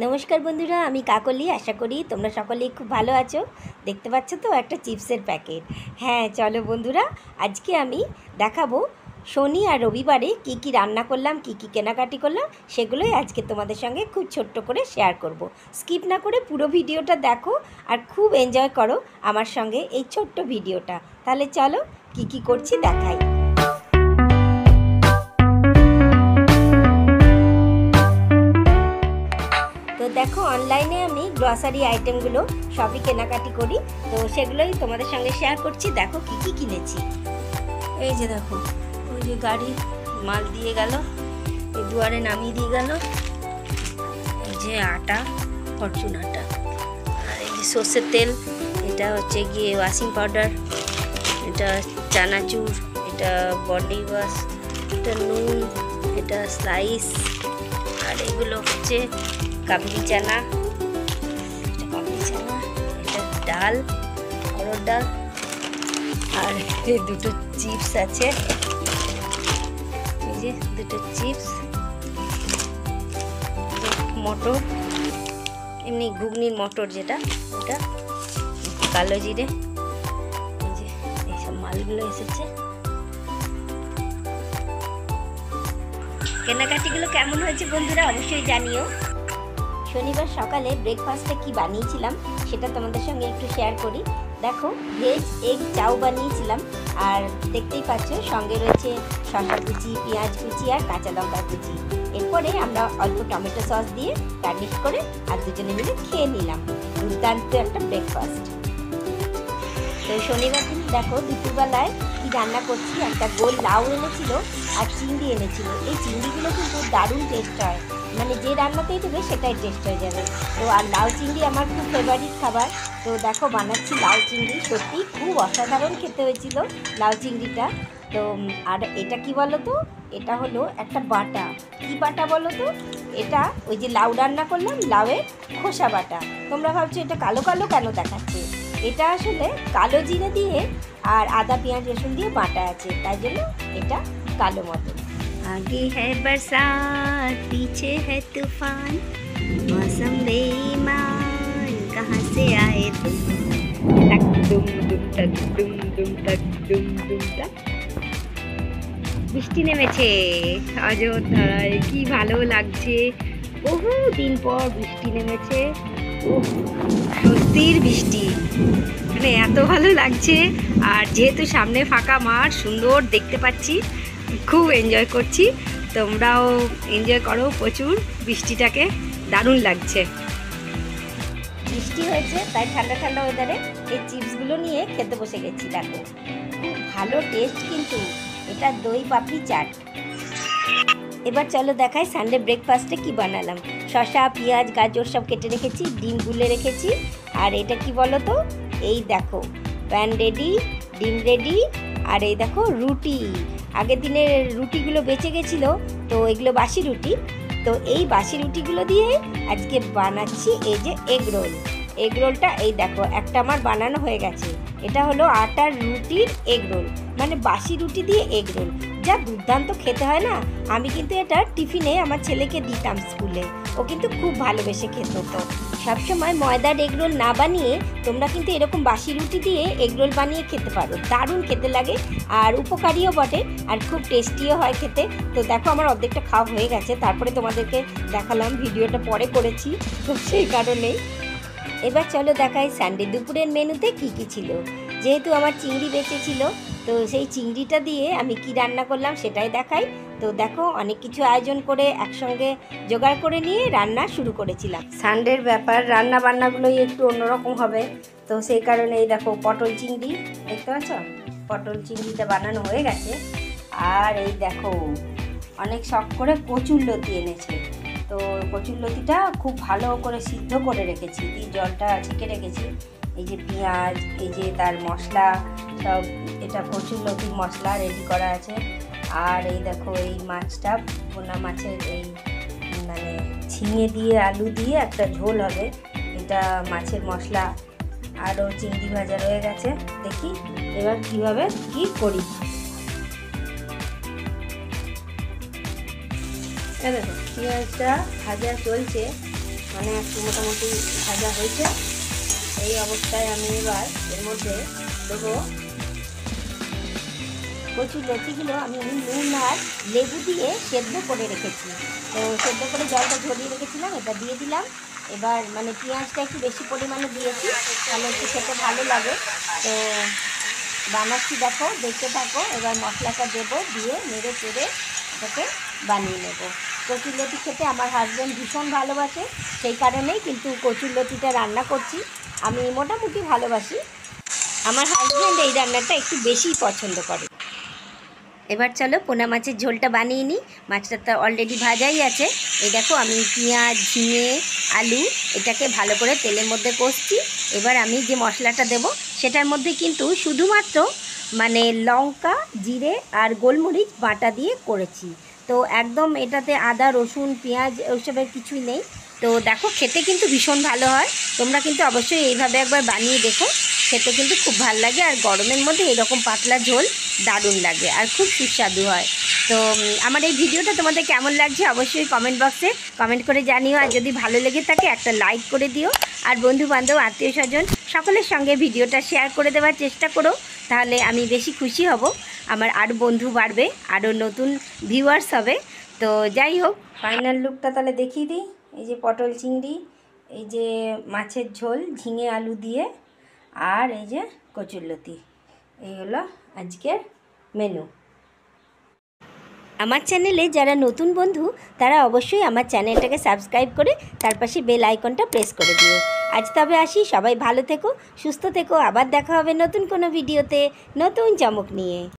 নমস্কার বন্ধুরা, আমি কাকলি। আশা করি তোমরা সকলেই খুব ভালো আছো। দেখতে পাচ্ছ তো একটা চিপসের প্যাকেট। হ্যাঁ, চলো বন্ধুরা, আজকে আমি দেখাবো শনি আর রবিবারে কি কি রান্না করলাম, কি কি কেনাকাটি করলাম, সেগুলোই আজকে তোমাদের সঙ্গে খুব ছোট্ট করে শেয়ার করব। স্কিপ না করে পুরো ভিডিওটা দেখো আর খুব এনজয় করো আমার সঙ্গে এই ছোট্ট ভিডিওটা। তাহলে চলো কি কি করছি দেখাই। তো দেখো, অনলাইনে আমি গ্রসারি আইটেমগুলো সবই কেনাকাটি করি, তো সেগুলোই তোমাদের সঙ্গে শেয়ার করছি। দেখো কি কি কিনেছি। এই যে দেখো, ওই যে গাড়ি মাল দিয়ে গেল, এই দুয়ারে নামিয়ে দিয়ে গেল। এই যে আটা, ফরচুন আটা, আর এই যে সর্ষের তেল, এটা হচ্ছে গিয়ে ওয়াশিং পাউডার, এটা চানাচুর, এটা বডি ওয়াশ, এটা নুন, এটা স্লাইস, আর এগুলো হচ্ছে কাবলি চানা, এটা ডাল, অরহর ডাল, আর এই দুটো চিপস আছে। এই যে দুটো চিপস, মটর, এমনি ঘুগনির মটর যেটা, ওটা, কালো জিরে। এই যে এইসব মালগুলো এসেছে। কেনাকাটিগুলো কেমন হয়েছে বন্ধুরা অবশ্যই জানিও। শনিবার সকালে ব্রেকফাস্টে কি বানিয়েছিলাম সেটা তোমাদের সঙ্গে একটু শেয়ার করি। দেখো, ভেজ এগ চাউ বানিয়েছিলাম, আর দেখতেই পাচ্ছ সঙ্গে রয়েছে শসা কুচি, পেঁয়াজ কুচি আর কাঁচা লঙ্কা কুচি। এরপরে আমরা অল্প টমেটো সস দিয়ে গার্নিশ করে আর দুজনে মিলে খেয়ে নিলাম। দুর্দান্ত একটা ব্রেকফাস্ট। তো শনিবার দিন দেখো দুপুরবেলায় কি রান্না করছি। একটা গোল লাউ এনেছিল আর চিংড়ি এনেছিল। এই চিংড়িগুলো কিন্তু দারুণ টেস্ট হয়, মানে যে রান্নাতেই দেবে সেটাই টেস্ট হয়ে যাবে। তো আর লাউ চিংড়ি আমার খুব ফেভারিট খাবার। তো দেখো বানাচ্ছি লাউ চিংড়ি। সত্যি খুব অসাধারণ খেতে হয়েছিল লাউ চিংড়িটা। তো আর এটা কি বলো তো, এটা হলো একটা বাটা। কি বাটা বলো তো? এটা ওই যে লাউ রান্না করলাম, লাউয়ের খোসা বাটা। তোমরা ভাবছো এটা কালো কালো কেন দেখাচ্ছে? এটা আসলে কালো জিরে দিয়ে আর আদা পেঁয়াজ রসুন দিয়ে বাটা আছে, তাই জন্য এটা কালো মতো। आगे है बरसात, पीछे है तूफान, मौसम बेईमान, कहाँ से आए तुम? टक दुम दुम टक दुम दुम टक दुम दुम टक। বৃষ্টি নেমেছে অযোধ্যায়, কি ভালো লাগছে। বহু দিন পর বৃষ্টি নেমেছে। সত্যির বৃষ্টি, মানে এত ভালো লাগছে। আর যেহেতু সামনে ফাঁকা মাঠ, সুন্দর দেখতে পাচ্ছি, খুব এনজয় করছি। তোমরাও এনজয় করো প্রচুর বৃষ্টিটাকে, দারুণ লাগছে। বৃষ্টি হয়েছে তাই ঠান্ডা ঠান্ডা ওয়েদারে এই চিপসগুলো নিয়ে খেতে বসে গেছি। দেখো খুব ভালো টেস্ট, কিন্তু এটা দই পাপড়ি চাট। এবার চলো দেখাই সানডে ব্রেকফাস্টে কি বানালাম। শসা, পেঁয়াজ, গাজর সব কেটে রেখেছি, ডিম গুলে রেখেছি। আর এটা কি বলো তো, এই দেখো প্যান রেডি, ডিম রেডি, আর এই দেখো রুটি। আগের দিনের রুটিগুলো বেঁচে গেছিলো, তো এগুলো বাসি রুটি। তো এই বাসি রুটিগুলো দিয়ে আজকে বানাচ্ছি এই যে এগ রোল। এগ রোলটা এই দেখো একটা আমার বানানো হয়ে গেছে। এটা হলো আটার রুটির এগ রোল, মানে বাসি রুটি দিয়ে এগ রোল। যা দুর্দান্ত খেতে হয় না। আমি কিন্তু এটা টিফিনে আমার ছেলেকে দিতাম স্কুলে, ও কিন্তু খুব ভালোবেসে খেত। তো সবসময় ময়দার এগ রোল না বানিয়ে তোমরা কিন্তু এরকম বাসি রুটি দিয়ে এগ রোল বানিয়ে খেতে পারো, দারুণ খেতে লাগে আর উপকারীও বটে, আর খুব টেস্টিও হয় খেতে। তো দেখো আমার অর্ধেকটা খাওয়া হয়ে গেছে, তারপরে তোমাদেরকে দেখালাম, ভিডিওটা পরে করেছি, তো সেই কারণেই। এবার চলো দেখাই সানডে দুপুরের মেনুতে কি কি ছিল। যেহেতু আমার চিংড়ি বেঁচেছিল, তো সেই চিংড়িটা দিয়ে আমি কি রান্না করলাম সেটাই দেখাই। তো দেখো অনেক কিছু আয়োজন করে একসঙ্গে জোগাড় করে নিয়ে রান্না শুরু করেছিলাম। সানডের ব্যাপার, রান্না বান্নাগুলোই একটু অন্যরকম হবে, তো সেই কারণে এই দেখো পটল চিংড়ি, দেখতে পাচ্ছ পটল চিংড়িটা বানানো হয়ে গেছে। আর এই দেখো অনেক শখ করে কচুরলতি এনেছে। তো কচুরলতিটা খুব ভালো করে সিদ্ধ করে রেখেছি, দিয়ে জলটা ছেঁকে রেখেছি। এই যে পেঁয়াজ, এই যে তার মশলা সব, এটা কচুরলতির মশলা রেডি করা আছে। আর এই দেখো এই মাছটা, পোনা মাছের এই মানে ঝিঙে দিয়ে আলু দিয়ে একটা ঝোল হবে, এটা মাছের মশলা। আরও চিংড়ি ভাজা রয়ে গেছে। দেখি এবার কীভাবে কি করি। দেখো পেঁয়াজটা ভাজা চলছে, মানে একটু মোটামুটি ভাজা হয়েছে। এই অবস্থায় আমি এবার এর মধ্যে দেবো কচুর লতিগুলো। আমি নুন আর লেবু দিয়ে সেদ্ধ করে রেখেছি, তো সেদ্ধ করে জলটা ঝরিয়ে রেখেছিলাম, এটা দিয়ে দিলাম। এবার মানে পেঁয়াজটা একটু বেশি পরিমাণে দিয়েছি, তাহলে একটু খেতে ভালো লাগে। তো বানাচ্ছি, দেখো, দেখতে থাকো। এবার মশলাটা দেবো, দিয়ে নেড়ে চেড়ে এটাকে বানিয়ে নেব। কচুরলতি খেতে আমার হাজব্যান্ড ভীষণ ভালোবাসে, সেই কারণেই কিন্তু কচুরলতিটা রান্না করছি। আমি মোটামুটি ভালোবাসি, আমার হাজব্যান্ড এই রান্নাটা একটু বেশিই পছন্দ করে। এবার চলো পোনা মাছের ঝোলটা বানিয়ে নিই। মাছটা তো অলরেডি ভাজাই আছে। এই দেখো আমি পেঁয়াজ, ঝিঙে, আলু এটাকে ভালো করে তেলের মধ্যে কষছি। এবার আমি যে মশলাটা দেব সেটার মধ্যে কিন্তু শুধুমাত্র মানে লঙ্কা, জিরে আর গোলমরিচ বাটা দিয়ে করেছি। তো একদম এটাতে আদা, রসুন, পেঁয়াজ ওইসবের কিছুই নেই। তো দেখো খেতে কিন্তু ভীষণ ভালো হয়। তোমরা কিন্তু অবশ্যই এইভাবে একবার বানিয়ে দেখো, খেতে কিন্তু খুব ভালো লাগে। আর গরমের মধ্যে এরকম পাতলা ঝোল দারুণ লাগে আর খুব সুস্বাদু হয়। তো আমার এই ভিডিওটা তোমাদের কেমন লাগছে অবশ্যই কমেন্ট বক্সে কমেন্ট করে জানিও। আর যদি ভালো লেগে থাকে একটা লাইক করে দিও। আর বন্ধুবান্ধব, আত্মীয় স্বজন সকলের সঙ্গে ভিডিওটা শেয়ার করে দেওয়ার চেষ্টা করো, তাহলে আমি বেশি খুশি হব। আমার আরও বন্ধু বাড়বে, আরও নতুন ভিউয়ার্স হবে। তো যাই হোক, ফাইনাল লুকটা তাহলে দেখিয়ে দিই। এই যে পটল চিংড়ি, এই যে মাছের ঝোল ঝিঙে আলু দিয়ে, আর এই যে কচুরলতি, এই হলো আজকের মেনু। আমার চ্যানেলে যারা নতুন বন্ধু তারা অবশ্যই আমার চ্যানেলটাকে সাবস্ক্রাইব করে তার পাশে বেল আইকনটা প্রেস করে দিও। আজ তবে আসি, সবাই ভালো থেকো, সুস্থ থেকো। আবার দেখা হবে নতুন কোনো ভিডিওতে নতুন চমক নিয়ে।